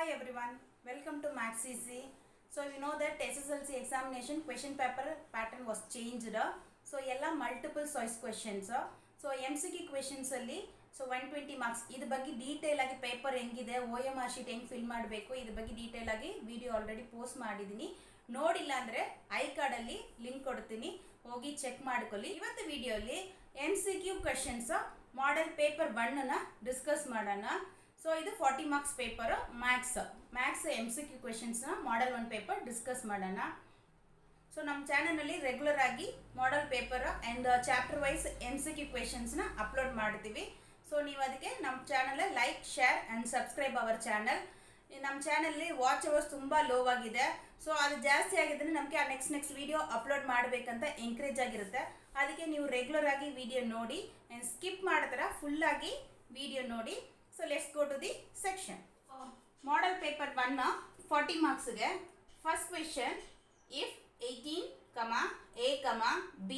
Hi everyone, welcome to Maths Easy. So you know that SSLC examination question paper pattern was changed. So ella multiple choice questions. So MCQ questions alli so 120 marks idu ಬಗ್ಗೆ detail ಆಗಿ paper ಹೆಂಗಿದೆ OMR sheet ಹೆಂಗೆ fill ಮಾಡಬೇಕು ಇದ್ರ ಬಗ್ಗೆ detail ಆಗಿ video already post ಮಾಡಿದ್ದೀನಿ. ನೋಡಿಲ್ಲ ಅಂದ್ರೆ ಐ ಕಾರ್ಡ್ ಅಲ್ಲಿ ಲಿಂಕ್ ಕೊಡ್ತೀನಿ, ಹೋಗಿ ಚೆಕ್ ಮಾಡ್ಕೊಳ್ಳಿ. ಇವತ್ತು ವಿಡಿಯೋಲಿ MCQ questions ಮಾಡೆಲ್ ಪೇಪರ್ 1 ನ ಡಿಸ್ಕಸ್ ಮಾಡೋಣ. ಸೊ ಇದು 40 marks paper maths MCQ questions ನ ಮಾಡೆಲ್ 1 ಪೇಪರ್ ಡಿಸ್ಕಸ್ ಮಾಡೋಣ. ಸೊ ನಮ್ಮ ಚಾನೆಲ್ ಅಲ್ಲಿ ರೆಗ್ಯುಲರ್ ಆಗಿ model paper and chapter wise MCQ questions ನ ಅಪ್ಲೋಡ್ ಮಾಡ್ತೀವಿ. ಸೊ ನೀವು ಅದಕ್ಕೆ ನಮ್ಮ channel like share and subscribe our channel. ನಮ್ಮ ಚಾನೆಲ್ ವಾಚ್ ಅವರ್ಸ್ ತುಂಬಾ ಲೋ ಆಗಿದೆ. ಸೊ ಅದು ಜಾಸ್ತಿ ಆಗಿದ್ರೆ ನಮಗೆ ನೆಕ್ಸ್ಟ್ ವಿಡಿಯೋ ಅಪ್ಲೋಡ್ ಮಾಡಬೇಕಂತ ಎಂಕರೇಜ್ ಆಗಿರುತ್ತೆ. ಅದಕ್ಕೆ ನೀವು ರೆಗ್ಯುಲರ್ ಆಗಿ ವಿಡಿಯೋ ನೋಡಿ ಅಂಡ್ ಸ್ಕಿಪ್ ಮಾಡತರ ಫುಲ್ ಆಗಿ ವಿಡಿಯೋ ನೋಡಿ. So let's go to the section. Model paper 1 40 marks ge. First question, if 18, a, b,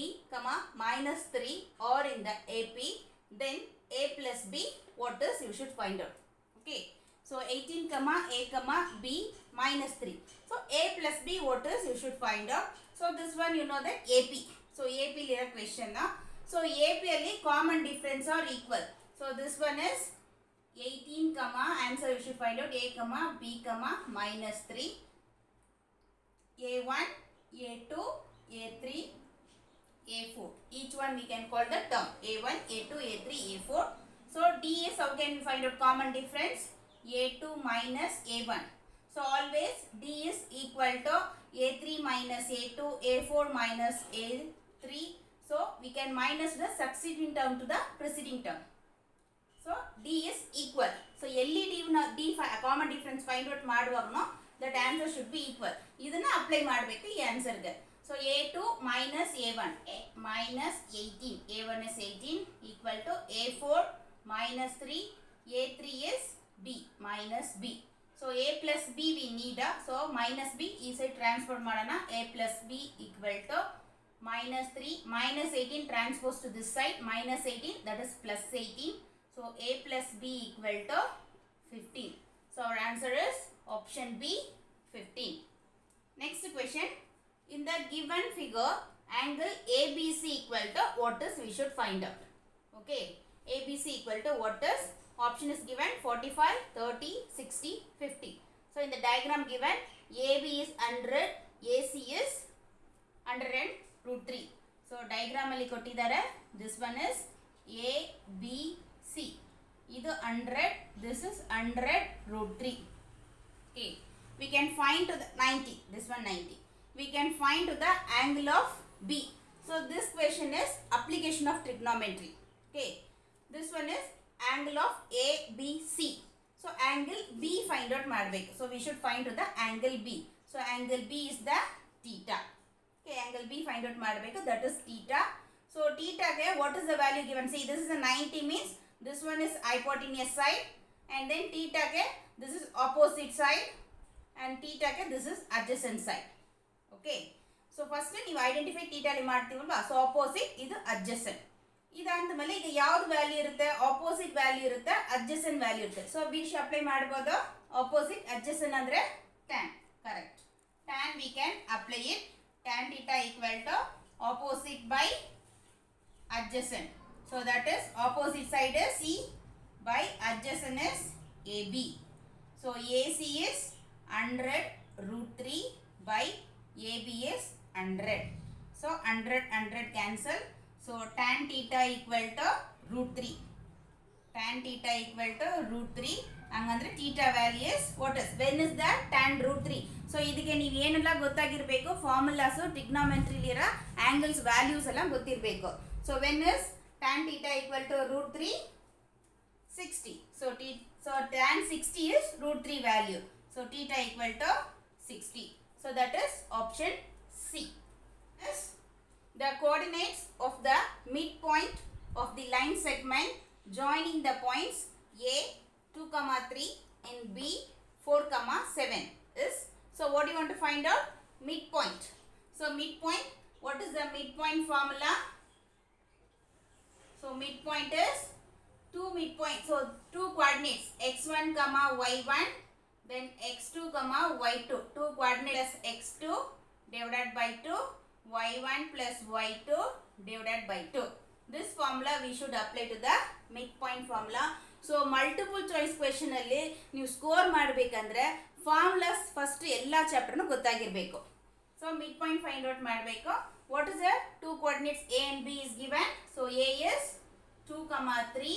minus 3 are in the AP, then a plus b, what is you should find out. Okay. So 18, a, b, minus 3. So a plus b, what is you should find out. So this one you know that AP. So AP lira question. So AP alli common difference are equal. So this one is 18, answer you should find out a, b, minus 3, a1, a2, a3, a4. Each one we can call the term a1, a2, a3, a4. So D is how can we find out common difference? A2 minus a1. So always D is equal to a3 minus a2, a4 minus a3. So we can minus the succeeding term to the preceding term. So D is equal. So D common difference find out ಮಾಡುವಾಗನು that answer should be equal. ಇದನ್ನ apply ಮಾಡಬೇಕು ಈ answer ಗೆ. So a2 minus a1 minus 18, a1 is 18 equal to a4 minus 3, a3 is b minus b. So a plus b we need, so minus b ಈ side transfer ಮಾಡೋಣ. a plus b equal to minus 3 minus 18 transpose to this side minus 18, that is plus 18. So a plus b equal to 15. So our answer is option B, 15. Next question. In the given figure, angle ABC equal to what is we should find out. Okay. ABC equal to what is? Option is given 45, 30, 60, 50. So in the diagram given, AB is 100, AC is 100 and root 3. So diagram alli kottidare. This one is A, B, C. This 100, this is 100 root 3. Okay. We can find to the 90, this one 90. We can find to the angle of B. So this question is application of trigonometry. Okay. This one is angle of ABC. So angle B find out madbeku. So we should find to the angle B. So angle B is the theta. Okay, angle B find out madbeku, that is theta. So theta ge what is the value given? See, this is a 90 means this one is hypotenuse side, and then theta ke this is opposite side, and theta ke this is adjacent side. Okay. So first ನೀವು identify theta ಅಲ್ಲಿ ಮಾಡ್ತೀವಲ್ವಾ, so opposite ಇದು adjacent. ಇದಾದ ಮೇಲೆ ಈಗ ಯಾವುದು value ಇರುತ್ತೆ? Opposite value ಇರುತ್ತೆ, adjacent value ಇರುತ್ತೆ. ಸೊ ಬಿಶ್ ಅಪ್ಲೈ ಮಾಡಬಹುದು. ಆಪೋಸಿಟ್ adjacent ಅಂದ್ರೆ tan. Correct. tan we can apply it. Tan theta equal to opposite by adjacent. So that is opposite side is C by adjacent is AB. So AC is 100 root 3 by AB is 100. So 100 cancel. So tan theta equal to root 3. Tan theta equal to root 3. ಹಂಗಂದ್ರೆ theta value is what is? When is that? Tan root 3. So ಇದಕ್ಕೆ ನೀವು ಏನೆಲ್ಲ ಗೊತ್ತಾಗಿರಬೇಕು? Formulas, trigonometry ಇರೋ angles values ಎಲ್ಲ ಗೊತ್ತಿರಬೇಕು. So when is tan theta equal to root 3? 60. So tan 60 is root 3 value. So theta equal to 60. So that is option C. Yes. The coordinates of the midpoint of the line segment joining the points A 2, 3 and B 4, 7 is. So what do you want to find out? Midpoint. So midpoint, what is the midpoint formula? So midpoint is two midpoints. So two coordinates x1, y1, then x2 comma y2, 2 coordinates x2 divided by 2, y1 plus y2 divided by 2. This formula we should apply to the midpoint formula. So multiple choice question alli ನೀವು score ಮಾಡಬೇಕಂದ್ರೆ formulas first ಎಲ್ಲಾ ಚಾಪ್ಟರ್ನು ಗೊತ್ತಾಗಿರಬೇಕು. So midpoint find out ಮಾಡಬೇಕು. What is the two coordinates a and b is given? So a is 2 comma 3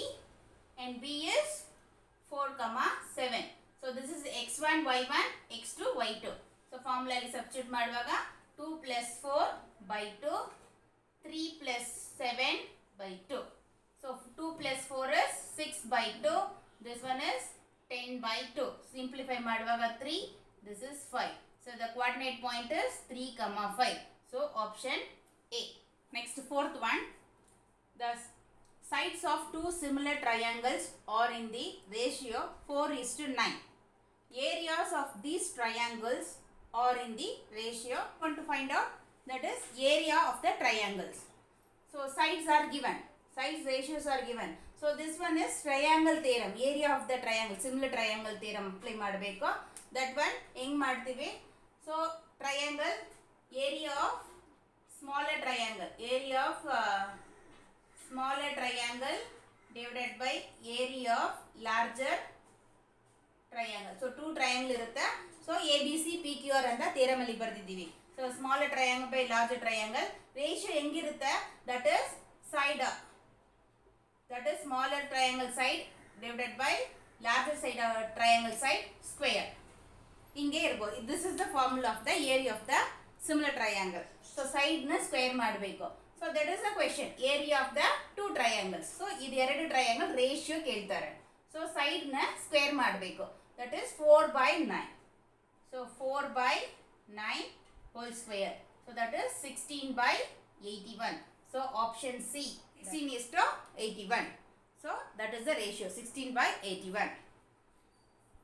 and b is 4 comma 7. So this is x1 y1 x2 y2. So formula alli substitute ಮಾಡುವಾಗ 2 plus 4 by 2, 3 plus 7 by 2. So 2 plus 4 is 6 by 2. This one is 10 by 2. Simplify ಮಾಡುವಾಗ 3. This is 5. So the coordinate point is 3 comma 5. So option A. Next fourth one. The sides of two similar triangles are in the ratio 4:9. Areas of these triangles are in the ratio. Want to find out, that is area of the triangles. So sides are given, sides ratios are given. So this one is triangle theorem, area of the triangle, similar triangle theorem apply ಮಾಡಬೇಕು. That one ಹೆಂಗ್ ಮಾಡ್ತೀವಿ? So triangle, area of smaller triangle, area of smaller triangle divided by area of larger triangle. So two triangle ಇರುತ್ತೆ. So ABC PQR ಅಂತ theorem ಅಲ್ಲಿ ಬರ್ದಿದ್ದೀವಿ. So smaller triangle by larger triangle, ratio ಹೆಂಗಿರುತ್ತೆ? That is side, that is smaller triangle side divided by larger side triangle side square. ಹಿಂಗೆ ಇರಬಹುದು. This is the formula of the area of the similar triangle. So side ನ square ಮಾಡಬೇಕು. So that is the question, area of the two triangles. So ಇದು ಎರಡು triangle ratio ಕೇಳ್ತಾರೆ. So side ನ square ಮಾಡಬೇಕು. That is 4 by 9. So 4 by 9 whole square. So that is 16 by 81. So option C. 16 is to 81. So that is the ratio, 16 by 81.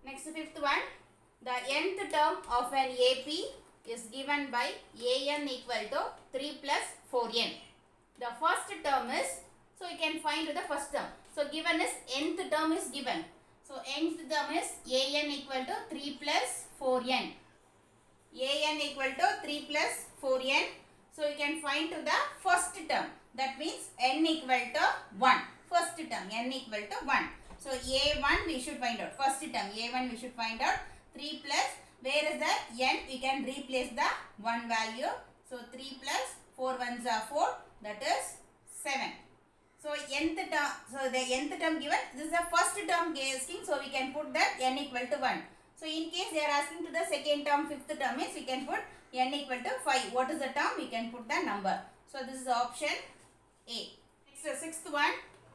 Next fifth one. The nth term of an AP is given by an equal to 3 plus 4n. The first term is, so you can find the first term. So given is nth term is given. So nth term is an equal to 3 plus 4n. an equal to 3 plus 4n. So you can find to the first term. That means n equal to 1. First term n equal to 1. So a1 we should find out. First term a1 we should find out. 3 plus, where is the n? We can replace the 1 value. So 3 plus 4 ones are 4. That is 7. So nth term, so the nth term given, this is the first term asking, so we can put that n equal to 1. So in case they are asking to the second term, fifth term means we can put n equal to 5. What is the term? We can put the number. So this is option A. Next the sixth one.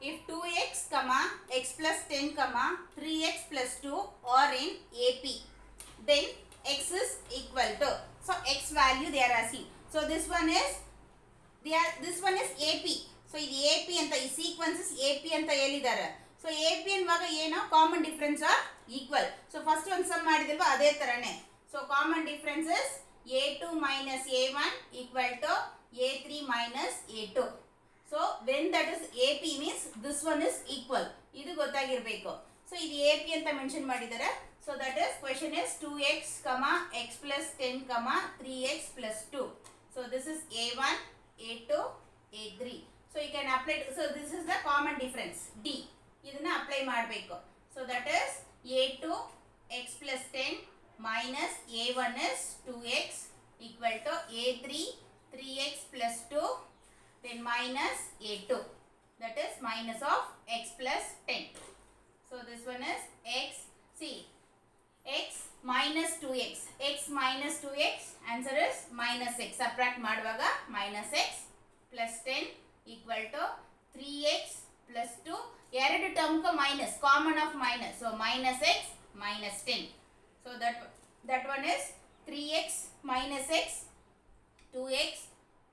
If 2x comma x plus 10 comma 3x plus 2 are in AP, then x is equal to, so x value they are asking. So this one is, this one is AP. So ಇದು AP ಅಂತ, ಈ sequences AP ಅಂತ ಹೇಳಿದ್ದಾರೆ. So AP ಅನ್ನುವಾಗ ಏನು, common difference are equal. So first one sum ಮಾಡಿದಲ್ವಾ ಅದೇ ತರನೇ. So common difference is A2 minus A1 equal to A3 minus A2. So when that is AP means this one is equal. ಇದು ಗೊತ್ತಾಗಿರಬೇಕು. So ಇದು AP ಅಂತ mention ಮಾಡಿದ್ದಾರೆ. So that is question is 2x comma x plus 10 comma 3x plus 2. So this is A1, A2, A3. So you can apply, so this is the common difference D. ಇದನ್ನ apply ಮಾಡಬೇಕು. So that is A2 x plus 10 minus A1 is 2x equal to A3 3x plus 2 then minus A2. That is minus of x plus 10. So this one is x, see, x minus 2x. x minus 2x, answer is minus x. Subtract ಮಾಡುವಾಗ minus x plus 10 equal to 3x plus 2. ಎರಡು term ko minus, common of minus. So minus x minus 10. So that one is 3x minus x, 2x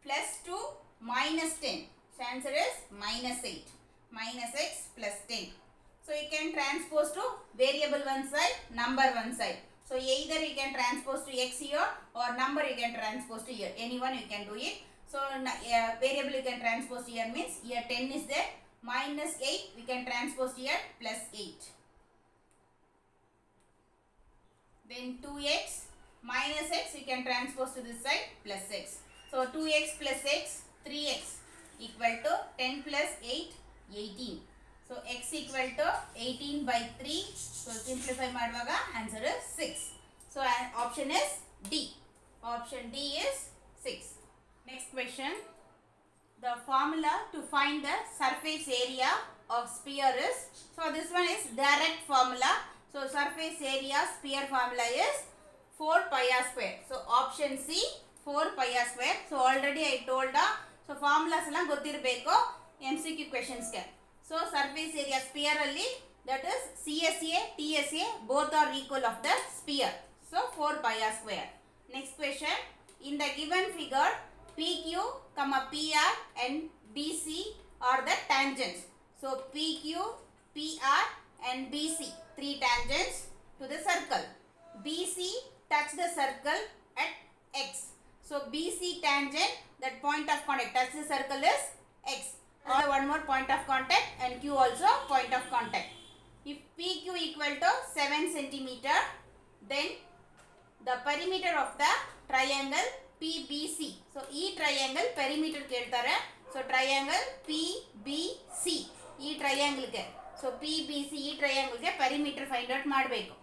plus 2 minus 10. So answer is minus 8. Minus x plus 10. So you can transpose to variable one side, number one side. So either you can transpose to x here or number you can transpose to here. Anyone you can do it. So variable you can transpose here means here 10 is there. Minus 8 we can transpose here plus 8. then 2x minus x you can transpose to this side plus x. So 2x plus x 3x equal to 10 plus 8 18. So x equal to 18 by 3. So simplify madvaga answer is 6. So option is D. Option D is 6. Next question. The formula to find the surface area of sphere is, so this one is direct formula. So surface area sphere formula is 4 pi r square. So option C 4 pi r square. So already I told so formulas alla gottirbeku MCQ questions ke. So surface area sphere alli, that is CSA TSA both are equal of the sphere. So 4 pi r square. Next question. In the given figure, PQ, PR and BC are the tangents. So PQ, PR and BC, 3 tangents to the circle. BC touch the circle at X. So BC tangent, that point of contact, touch the circle is X. Or one more point of contact and Q also point of contact. If PQ equal to 7 centimeter, then the perimeter of the triangle PBC. So E triangle perimeter keltare. So triangle PBC. E triangle ke. So PBC E triangle ke perimeter find out ಮಾಡಬೇಕು.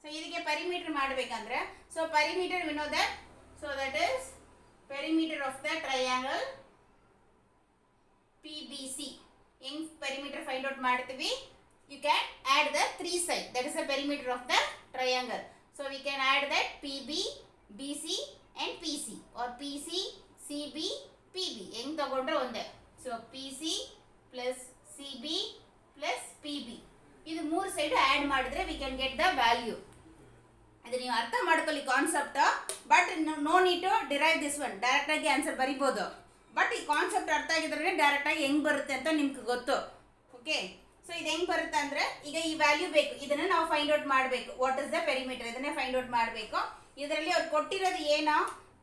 So ಇದಕ್ಕೆ perimeter ಮಾಡಬೇಕಂದ್ರೆ, so perimeter we know that, so that is perimeter of the triangle PBC. In perimeter find out ಮಾಡ್ತೀವಿ, you can add the 3 side, that is the perimeter of the triangle. So we can add that PB, BC and PC, or PC, CB, PB. ಹೆಂಗ್ ತಗೊಂಡ್ರೆ ಒಂದೇ. So PC plus CB plus PB. ಇದು 3 side add ಮಾಡಿದ್ರೆ we can get the value. ಇದು ನೀವು ಅರ್ಥ ಮಾಡ್ಕೊಳ್ಳಿ concept, but no need to derive this one. Direct ಆಗಿ ಆನ್ಸರ್ ಬರಿಬೋದು, ಬಟ್ ಈ ಕಾನ್ಸೆಪ್ಟ್ ಅರ್ಥ ಆಗಿದ್ರೆ ಡೈರೆಕ್ಟ್ ಆಗಿ ಹೆಂಗ್ ಬರುತ್ತೆ ಅಂತ ನಿಮ್ಗೆ ಗೊತ್ತು. ಓಕೆ, ಸೊ ಇದು ಹೆಂಗ್ ಬರುತ್ತೆ ಅಂದ್ರೆ, ಈಗ ಈ ವ್ಯಾಲ್ಯೂ ಬೇಕು, ಇದನ್ನ ನಾವು ಫೈಂಡ್ ಔಟ್ ಮಾಡಬೇಕು. ವಾಟ್ ಇಸ್ ದ ಪೆರಿಮೀಟರ್, ಇದನ್ನೇ ಫೈಂಡ್ ಔಟ್ ಮಾಡಬೇಕು. ಇದರಲ್ಲಿ ಅವ್ರು ಕೊಟ್ಟಿರೋದು ಏನೋ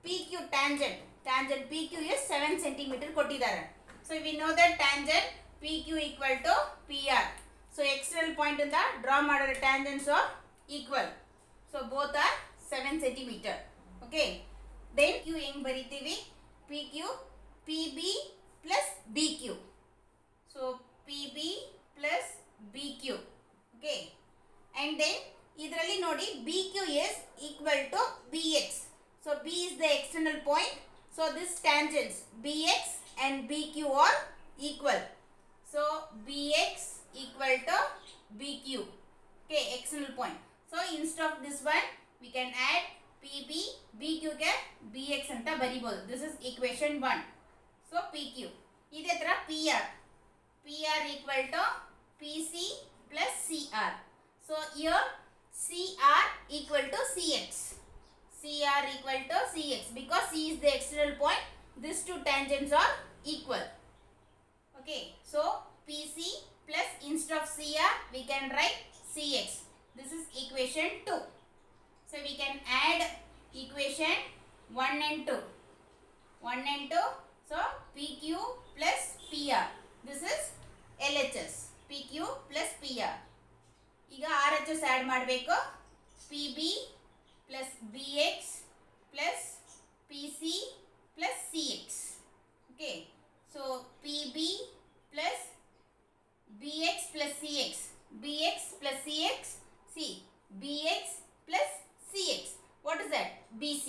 P Q tangent. Tangent P Q is 7 centimetre ಕೊಟ್ಟಿದ್ದಾರೆ. So we know that tangent P Q equal to P R. So external point ಇಂದ ಡ್ರಾ ಮಾಡಿರೋ tangents are equal. So both are 7 centimetre. Okay, then Q ಹೆಂಗ್ ಬರೀತೀವಿ, P Q P B plus B Q. So P B plus BQ. Okay, and then idralli nodi BQ is equal to BX. So B is the external point. So this tangents BX and BQ are equal. So BX equal to BQ. Okay, external point. So instead of this one we can add PB, BQ ke BX anta baribodu. This is equation 1. So PQ. Ide tara PR. PR equal to PC plus CR. So here CR equal to CX. CR equal to CX because C is the external point. These two tangents are equal. Okay, so PC plus instead of CR we can write CX. This is equation 2. So we can add equation 1 and 2. 1 and 2. So PQ plus PR. This is LHS. PQ plus PR. ಈಗ RHS add ಮಾಡಬೇಕು. PB plus BX plus PC plus CX. Okay, so PB plus BX plus CX. BX plus CX. See, BX plus CX. What is that? BC.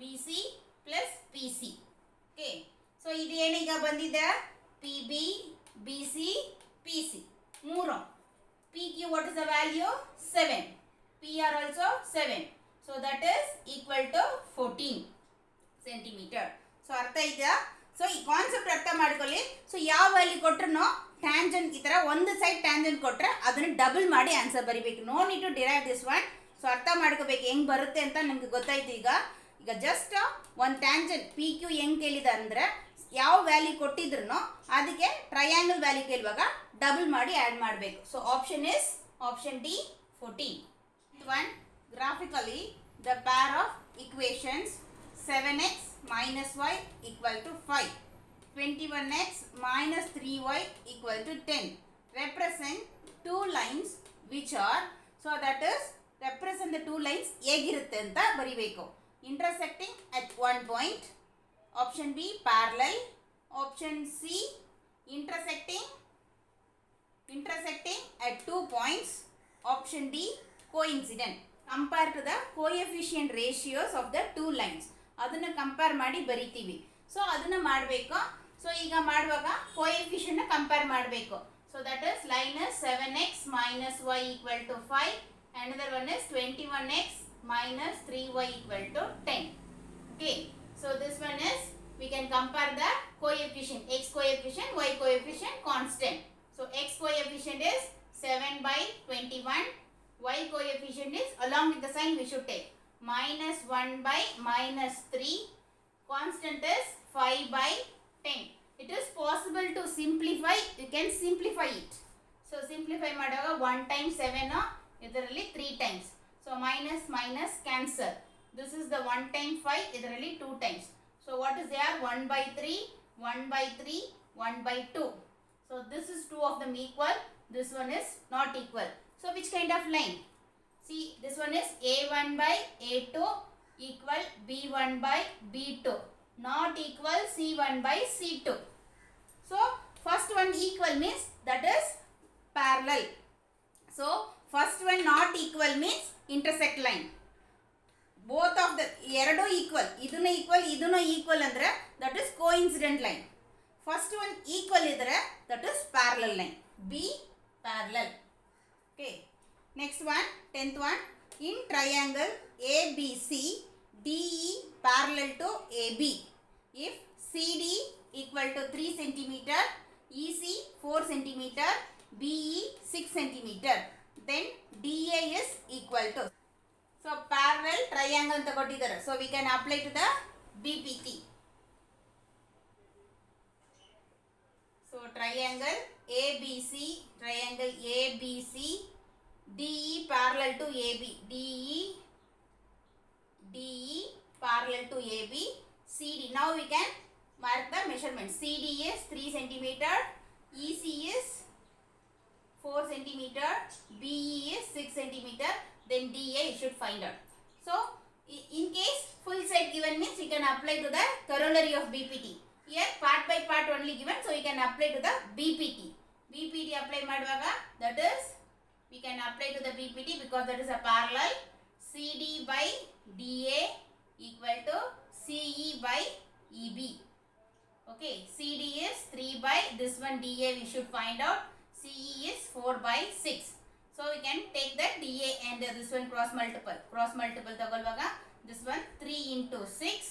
BC plus PC. Okay, so ಇದು ಏನೀಗ ಬಂದಿದೆ, PB, BC, PC. Muro. PQ, what is the value? 7. PR also 7. So that is equal to 14 centimeter. So ಅರ್ಥ ಇದೆಯಾ? So ಈ concept ಅರ್ಥ ಮಾಡ್ಕೊಳ್ಳಿ. So ಯಾವ value ಕೊಟ್ಟರು ಟ್ಯಾಂಜೆಂಟ್ ಈ ಥರ ಒಂದು ಸೈಡ್ ಟ್ಯಾಂಜೆಂಟ್ ಕೊಟ್ಟರೆ ಅದನ್ನು ಡಬಲ್ ಮಾಡಿ ಆನ್ಸರ್ ಬರಿಬೇಕು. No need to derive this one. So ಅರ್ಥ ಮಾಡ್ಕೋಬೇಕು ಹೆಂಗೆ ಬರುತ್ತೆ ಅಂತ ನಿಮ್ಗೆ ಗೊತ್ತಾಯ್ತು. ಈಗ ಜಸ್ಟ್ ಒಂದು ಟ್ಯಾಂಜೆಂಟ್ ಪಿ ಕ್ಯೂ ಹೆಂಗೆ ಕೇಳಿದ ಅಂದರೆ, ಯಾವ ವ್ಯಾಲ್ಯೂ ಕೊಟ್ಟಿದ್ರು ಅದಕ್ಕೆ ಟ್ರಯಾಂಗಲ್ ವ್ಯಾಲ್ಯೂ ಕೇಳುವಾಗ ಡಬಲ್ ಮಾಡಿ ಆ್ಯಡ್ ಮಾಡಬೇಕು. So option is option D 14. One, graphically the pair of equations 7x minus y equal to 5, 21x minus 3y equal to 10 represent two lines which are, so that is represent the two lines ಹೇಗಿರುತ್ತೆ ಅಂತ ಬರಿಬೇಕು. Intersecting at one point. Option B parallel. Option C intersecting at 2 points. Option D coincident. Compare to the coefficient ratios of the two lines. ಅದನ್ನ compare ಮಾಡಿ ಬರಿತೀವಿ. So ಅದನ್ನ ಮಾಡಬೇಕು. So ಈಗ ಮಾಡುವಾಗ coefficient ನ ಕಂಪೇರ್ ಮಾಡಬೇಕು. So that is line is 7x minus y equal to 5. Another one is 21x minus 3y equal to 10. Okay. So this one is, we can compare the coefficient. X coefficient, y coefficient constant. So x coefficient is 7 by 21. Y coefficient is, along with the sign we should take, minus 1 by minus 3. Constant is 5 by 10. It is possible to simplify. You can simplify it. So simplify madaga 1 times 7 idaರಲ್ಲಿ 3 times. So minus minus cancel. This is the 1 times 5 idaರಲ್ಲಿ 2 times. So what is there? 1 by 3, 1 by 3, 1 by 2. So this is 2 of them equal. This one is not equal. So which kind of line? See, this one is A1 by A2 equal B1 by B2. Not equal C1 by C2. So first one equal means that is parallel. So first one not equal means intersect line. Both of the ಎರಡು equal, ಇದನ್ನ equal ಅಂದ್ರೆ that is coincident line. First one equal idare that is parallel line. B parallel. Okay. Next one, 10th one. In triangle ABC, DE parallel to AB. If CD equal to 3 cm, EC 4 cm, BE 6 cm, then DA is equal to. So parallel triangle anta kottidare. So we can apply to the BPT. So triangle ABC, DE parallel to AB, DE parallel to AB, CD. Now we can mark the measurement. CD is 3 cm, EC is 4 cm, BE is 6 cm, then DA you should find out. So in case full set given means you can apply to the corollary of BPT. Here part by part only given, so you can apply to the BPT. BPT apply ಮಾಡುವಾಗ, that is we can apply to the BPT because that is a parallel. CD by DA equal to CE by EB. Okay, CD is 3 by this one, DA we should find out. CE is 4 by 6. So we can take that DA and this one cross multiple ತಗೊಳ್ಳುವಾಗ this one 3 into 6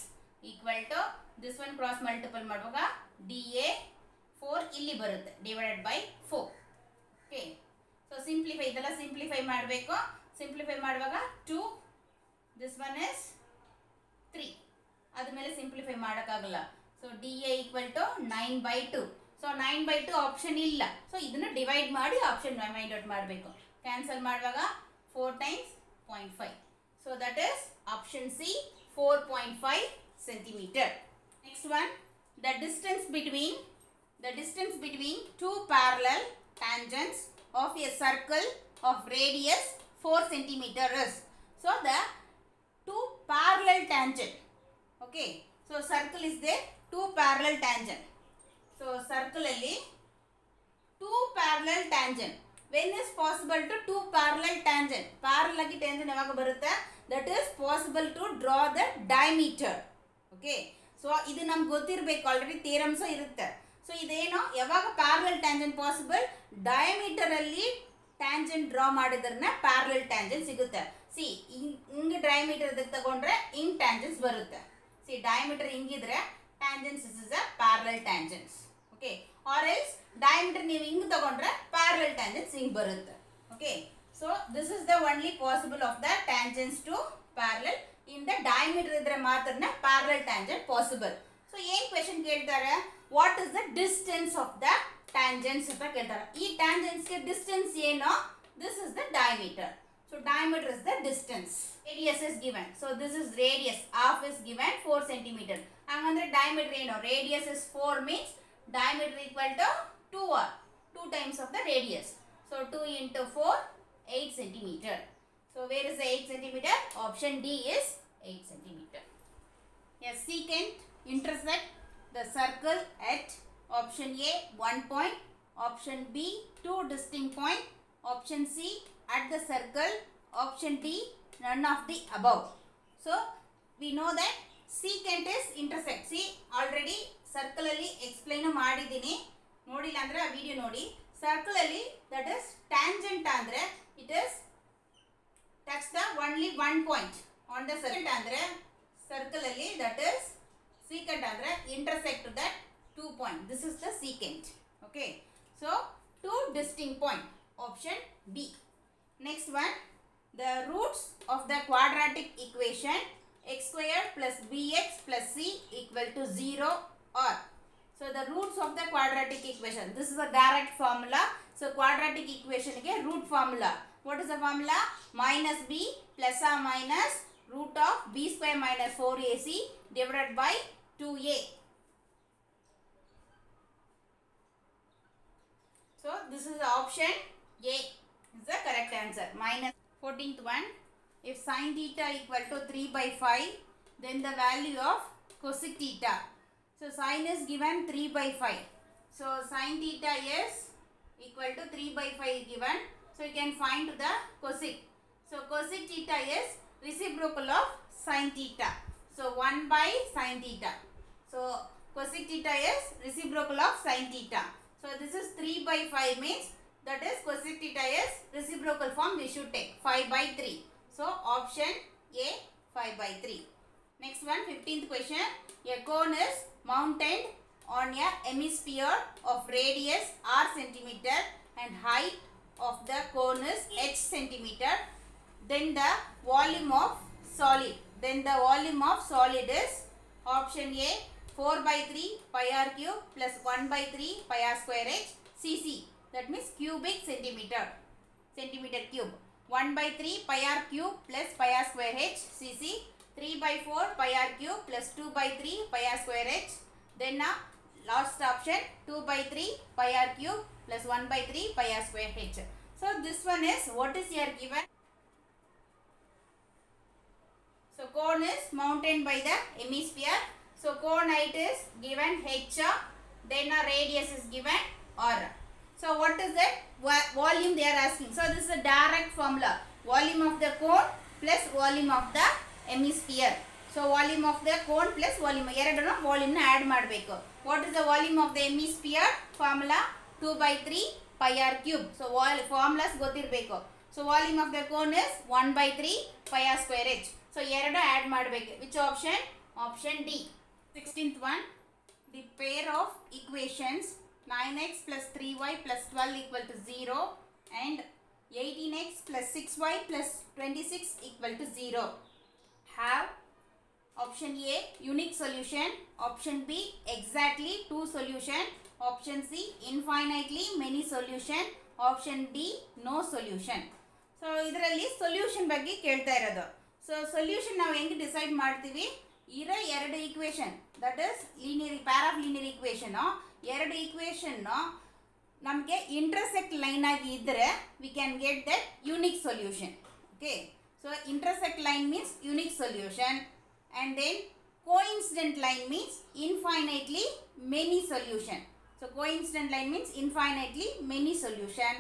equal to this one cross multiple ಮಾಡುವಾಗ DA 4 ಇಲ್ಲಿ ಬರುತ್ತೆ divided by 4. Okay. So simplify, ಇದೆಲ್ಲ simplify ಮಾಡಬೇಕು. Simplify ಮಾಡುವಾಗ 2, this one is 3. ಆದಮೇಲೆ simplify ಮಾಡೋಕ್ಕಾಗಲ್ಲ. So DA equal to 9 by 2. So 9 by 2 option ಇಲ್ಲ. ಸೊ ಇದನ್ನು ಡಿವೈಡ್ ಮಾಡಿ ಆಪ್ಷನ್ ಫೈಂಡ್ ಔಟ್ ಮಾಡಬೇಕು. ಕ್ಯಾನ್ಸಲ್ ಮಾಡುವಾಗ 4 times 0.5. So that is option C, 4.5 centimeter. Next one, the distance between two parallel tangents of a circle of radius 4 centimeter is. So the two parallel tangent. Okay. So circle is there, two parallel tangent. So circle alli two parallel tangent. When is possible to two parallel tangent? Parallel agi tangent yavaga barutte? That is possible to draw the diameter. Okay. So idu namge ಗೊತ್ತಿರಬೇಕು, already theorems irutte. So ideno yavaga parallel tangent possible? Diameter alli tangent draw ಮಾಡಿದ್ರನ್ನ parallel tangent ಸಿಗುತ್ತೆ. See ಹಿಂಗೆ diameter ಇದಕ್ಕೆ ತಗೊಂಡ್ರೆ ಹಿಂಗೆ tangents ಬರುತ್ತೆ. See diameter ಹಿಂಗಿದ್ರೆ tangents is a parallel tangents. Okay. Or else diameter ನೀವು ಹಿಂಗೆ ತಗೊಂಡ್ರೆ parallel tangents ಹಿಂಗೆ ಬರುತ್ತೆ. Okay. So this is the only possible of the tangents to parallel. In the diameter idre maatrana parallel tangent possible. So ಏನು question ಕೇಳ್ತಾರೆ, what is the distance of the tangents ಅಂತ ಕೇಳ್ತಾರೆ. ಈ tangents ಗೆ distance ಏನು? This is the diameter. So diameter is the distance. Radius is given. So this is radius. Half is given 4 cm. ಹಂಗಂದ್ರೆ diameter ಏನು? Radius is 4 means diameter equal to 2 or 2 times of the radius. So 2 into 4, 8 cm. So where is the 8 centimeter? Option D is 8 centimeter. A secant intersect the circle at option A 1 point, option B 2 distinct point, option C at the circle, option D none of the above. So we know that secant is intersect. See, already circle alli explain ಮಾಡಿದ್ದೀನಿ, ನೋಡಿಲ್ಲ ಅಂದ್ರೆ ಆ video ನೋಡಿ. Circle alli that is tangent andre it is touch the only one point on the circle andre circle alli that is secant andre intersect to that 2 point. This is the secant. Okay, so 2 distinct point, option B. Next one, the roots of the quadratic equation x square plus bx plus c equal to 0 are. So the roots of the quadratic equation, this is a direct formula. So quadratic equation ke root formula, what is the formula? Minus b plus or minus root of b square minus 4ac divided by 2a. So this is the option A is the correct answer. Minus 14th one, if sin theta equal to 3 by 5, then the value of cosec theta. So sin is given 3 by 5. So sin theta is equal to 3 by 5 given. So you can find the cosec. So cosec theta is reciprocal of sin theta. So 1 by sin theta. So cosec theta is reciprocal of sin theta. So this is 3 by 5 means that is cosec theta is reciprocal form we should take 5 by 3. So option A 5 by 3. Next one, 15th question. A cone is mounted on a hemisphere of radius r centimeter and height of the cone is h centimeter. Then the volume of solid. Is option A 4 by 3 pi r cube plus 1 by 3 pi r square h cc. That means cubic centimeter. Centimeter cube. 1 by 3 pi r cube plus pi r square h cc. 3 by 4 pi r cube plus 2 by 3 pi r square h. Then last option 2 by 3 pi r cube plus 1 by 3 pi r square h. So this one is what is here given. So cone is mounted by the hemisphere. So cone height is given h, then a radius is given r. So what is that volume they are asking. So this is a direct formula. Volume of the cone plus volume of the hemisphere. So volume of the cone plus volume ಎರಡನ್ನು volume ನ add ಮಾಡಬೇಕು. What is the volume of the hemisphere? Formula 2 by 3 pi r cube. So formulas ಗೊತ್ತಿರಬೇಕು. So volume of the cone is 1 by 3 pi r square h. So ಎರಡು add ಮಾಡಬೇಕು. Which option? Option D. 16th one, the pair of equations 9x plus 3y plus 12 equal to 0 and 18x plus 6y plus 26 equal to 0 have option A unique solution, option B exactly 2 solution, option C infinitely many solution, option D no solution. So ಇದರಲ್ಲಿ solution ಬಗ್ಗೆ ಕೇಳ್ತಾ ಇರೋದು. So solution ನಾವು ಹೆಂಗೆ decide ಮಾಡ್ತೀವಿ? ಇರೋ ಎರಡು equation that is linear Pyaar of linear equation ಎರಡು ಈಕ್ವೇಷನ್ ನಮಗೆ ಇಂಟರ್ಸೆಕ್ಟ್ ಲೈನ್ ಆಗಿ ಇದ್ದರೆ we can get that unique solution. Okay, so intersect line means unique solution and then coincident line means infinitely many solution. So coincident line means infinitely many solution.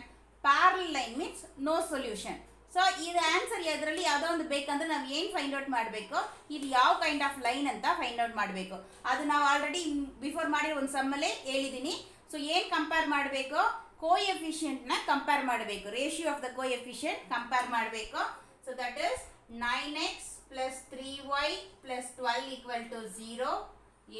Parallel line means no solution. So ಇದು answer ಇದರಲ್ಲಿ ಯಾವುದೋ ಒಂದು ಬೇಕಂದ್ರೆ ನಾವು ಏನು find out ಮಾಡಬೇಕು, ಇದು ಯಾವ ಕೈಂಡ್ ಆಫ್ ಲೈನ್ ಅಂತ ಫೈಂಡ್ ಔಟ್ ಮಾಡಬೇಕು. ಅದು ನಾವು ಆಲ್ರೆಡಿ ಬಿಫೋರ್ ಮಾಡಿರೋ ಒಂದು ಸಮ್ಮಲ್ಲೇ ಹೇಳಿದ್ದೀನಿ. ಸೊ ಏನು ಕಂಪೇರ್ ಮಾಡಬೇಕು? ಕೋಎಫಿಷಿಯೆಂಟ್ನ ಕಂಪೇರ್ ಮಾಡಬೇಕು. Ratio of the coefficient compare ಮಾಡಬೇಕು. So that is 9x plus 3y plus 12 equal to 0,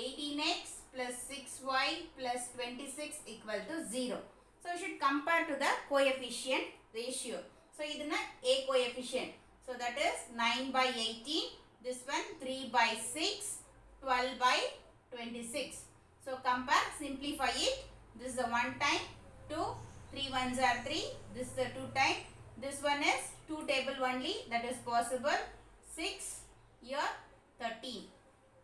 18x plus 6y plus 26 equal to 0. So you should compare to the coefficient ratio. So idana A coefficient. So that is 9 by 18, this one 3 by 6, 12 by 26. So compare, simplify it. This is the 1 time, 2, 3 ones are 3, this is the 2 time, this one is 2 table only, that is possible. 6 here 13.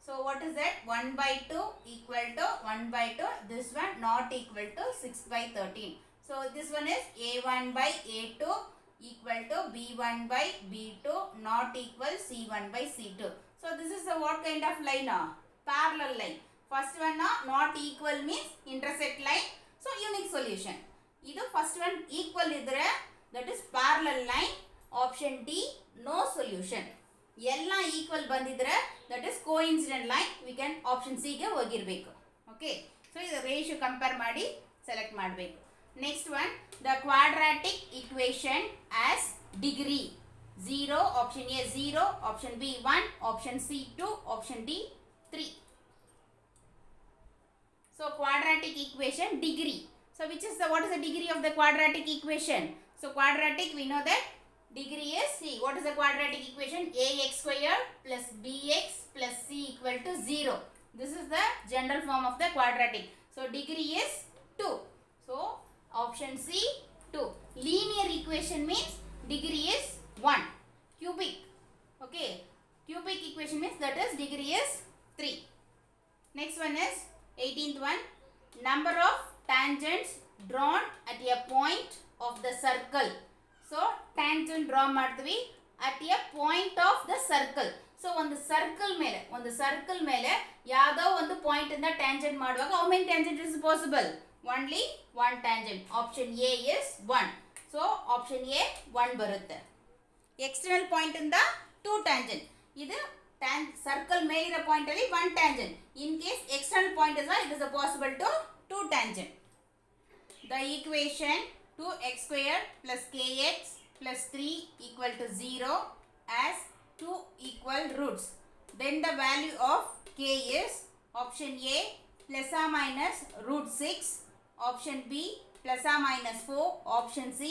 So what is that? 1 by 2 equal to 1 by 2. This one not equal to 6 by 13. So this one is A1 by A2. equal to B1 by B2 not equal C1 by C2. So this is the what kind of line? Parallel line. First one not equal means intersect line. So unique solution. This first one equal idre, that is parallel line. Option D, no solution. Ella equal bandidre, that is coincident line. We can option C ge hogirbeku. Okay. So this ratio compare ಮಾಡಿ select ಮಾಡಬೇಕು. Next one, the quadratic equation as degree 0, option A 0, option B 1, option C 2, option D 3. So quadratic equation degree. So which is what is the degree of the quadratic equation? So quadratic, we know that degree is, see, what is the quadratic equation? Ax square plus bx plus c equal to 0. This is the general form of the quadratic. So degree is 2. So option C 2. Linear equation means degree is 1. Cubic. Okay. Cubic equation means that is degree is 3. Next one is 18th one. Number of tangents drawn at a point of the circle. So tangent draw ಮಾಡ್ತೀವಿ at a point of the circle. So ಒಂದು circle ಮೇಲೆ ಯಾವುದೋ ಒಂದು point ಇಂದ tangent ಮಾಡುವಾಗ how many tangent is possible? Only one tangent. Option A is 1. So option A 1 ಬರುತ್ತೆ. External point ಇಂದ 2 tangent. ಇದು ಸರ್ಕಲ್ ಮೇಲಿರೋ ಪಾಯಿಂಟ್ ಅಲ್ಲಿ 1 tangent. In case external point is it is possible to 2 tangent. The equation 2x square plus kx plus 3 equal to 0 as 2 equal roots. Then the value of k is option A plus or minus root 6, option B plus or minus 4, option C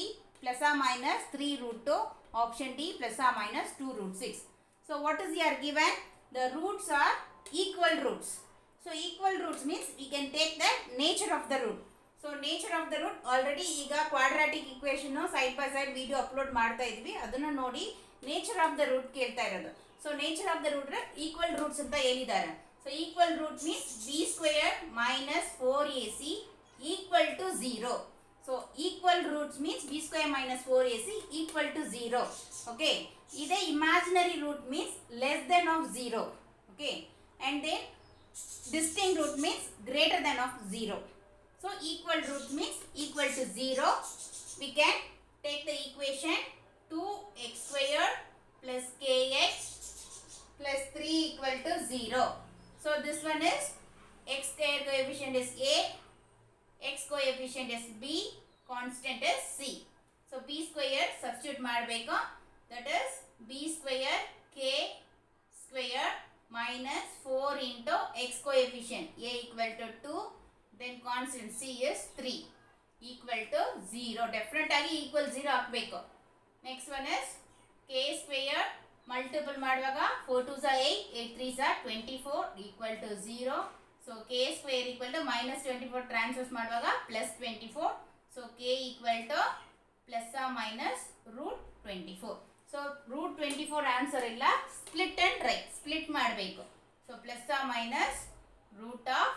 plus or minus 3 root 2, option D plus or minus 2 root 6. So what is here given? The roots are equal roots. So equal roots means we can take the nature of the root. So nature of the root already ಈಗ quadratic equation side by side video upload ಮಾಡ್ತಾ ಇದ್ವಿ, ಅದನ್ನ ನೋಡಿ nature of the root ಕೇಳ್ತಾ ಇರೋದು. So nature of the root equal roots ಅಂತ ಹೇಳಿದ್ದಾರೆ. So equal root means b square minus 4ac equal to 0. So equal roots means b square minus 4ac equal to 0. Okay. This imaginary root means less than of 0. Okay. And then distinct root means greater than of 0. So equal root means equal to 0. We can take the equation 2x square plus kx plus 3 equal to 0. So this one is x square coefficient is a, x coefficient is b, constant is c. So b square substitute ಮಾಡಬೇಕು, that is b square k square minus 4 into x coefficient a equal to 2, then constant c is 3 equal to 0. Definitely equal 0 ಹಾಕಬೇಕು. Next one is k square multiple ಮಾಡುವಾಗ 4 2s are 8, 8 3s are 24 equal to 0. So k square equal to minus 24 transpose ಮಾಡುವಾಗ plus 24. So k equal to plus or minus root 24. So root 24 answer ಇಲ್ಲ, split and write. Split ಮಾಡಬೇಕು. So plus or minus root of,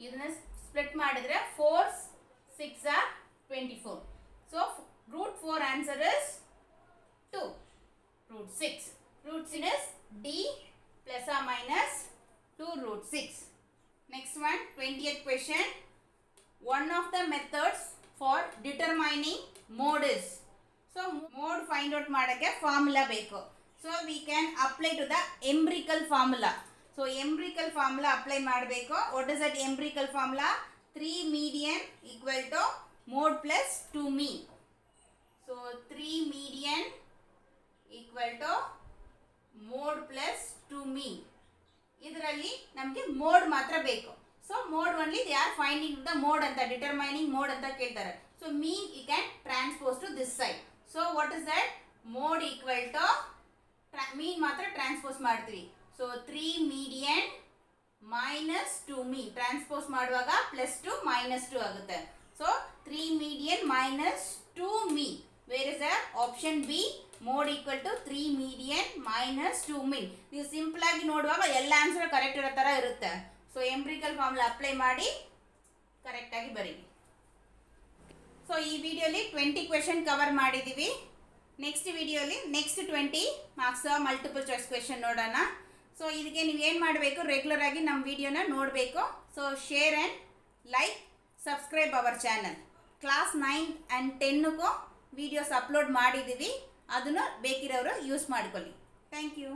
ಇದನ್ನ split ಮಾಡಿದ್ರೆ 4 6 are 24. So root 4 answer is 2. Root 6. Root sin is D plus or minus 2 root 6. Next one, 20th question. One of the methods for determining mode is. So mode find out ಮಾಡಕ್ಕೆ formula ಬೇಕು. So we can apply to the empirical formula. So empirical formula apply ಮಾಡಬೇಕು. What is that empirical formula? 3 median equal to mode plus 2 mean. So 3 median equal to mode plus 2 mean. ಇದರಲ್ಲಿ ನಮಗೆ mode ಮಾತ್ರ ಬೇಕು. So mode only they are finding the mode ಅಂತ, determining mode ಅಂತ ಕೇಳ್ತಾರೆ. So mean you can transpose to this side. So what is that? Mode equal to mean ಮಾತ್ರ transpose ಮಾಡ್ತೀವಿ. So 3 median minus 2 mean transpose ಮಾಡುವಾಗ plus 2 minus 2 ಆಗುತ್ತೆ. So 3 median minus 2 mean. Where is that? Option B, mode equal to 3 median minus 2 mean. ನೀವು simple ಆಗಿ ನೋಡುವಾಗ ಎಲ್ಲ answer correct ಇರೋ ತರ ಇರುತ್ತೆ. ಸೊ ಎಂಪ್ರಿಕಲ್ ಫಾರ್ಮುಲಾ ಅಪ್ಲೈ ಮಾಡಿ ಕರೆಕ್ಟ್ ಆಗಿ ಬರೀರಿ. ಸೊ ಈ ವಿಡಿಯೋಲಿ 20 ಕ್ವೆಶ್ಚನ್ ಕವರ್ ಮಾಡಿದೀವಿ. ನೆಕ್ಸ್ಟ್ ವಿಡಿಯೋಲಿ next 20 marks multiple choice question ನೋಡೋಣ. ಸೊ ಇದಕ್ಕೆ ನೀವು ಏನು ಮಾಡಬೇಕು, ರೆಗ್ಯುಲರ್ ಆಗಿ ನಮ್ಮ ವಿಡಿಯೋನ ನೋಡಬೇಕು. So share and like, subscribe our channel. Class 9 and 10ಗೂ ವಿಡಿಯೋಸ್ ಅಪ್ಲೋಡ್ ಮಾಡಿದ್ದೀವಿ, ಅದನ್ನು ಬೇಕಿರೋರು ಯೂಸ್ ಮಾಡ್ಕೊಳ್ಳಿ. Thank you.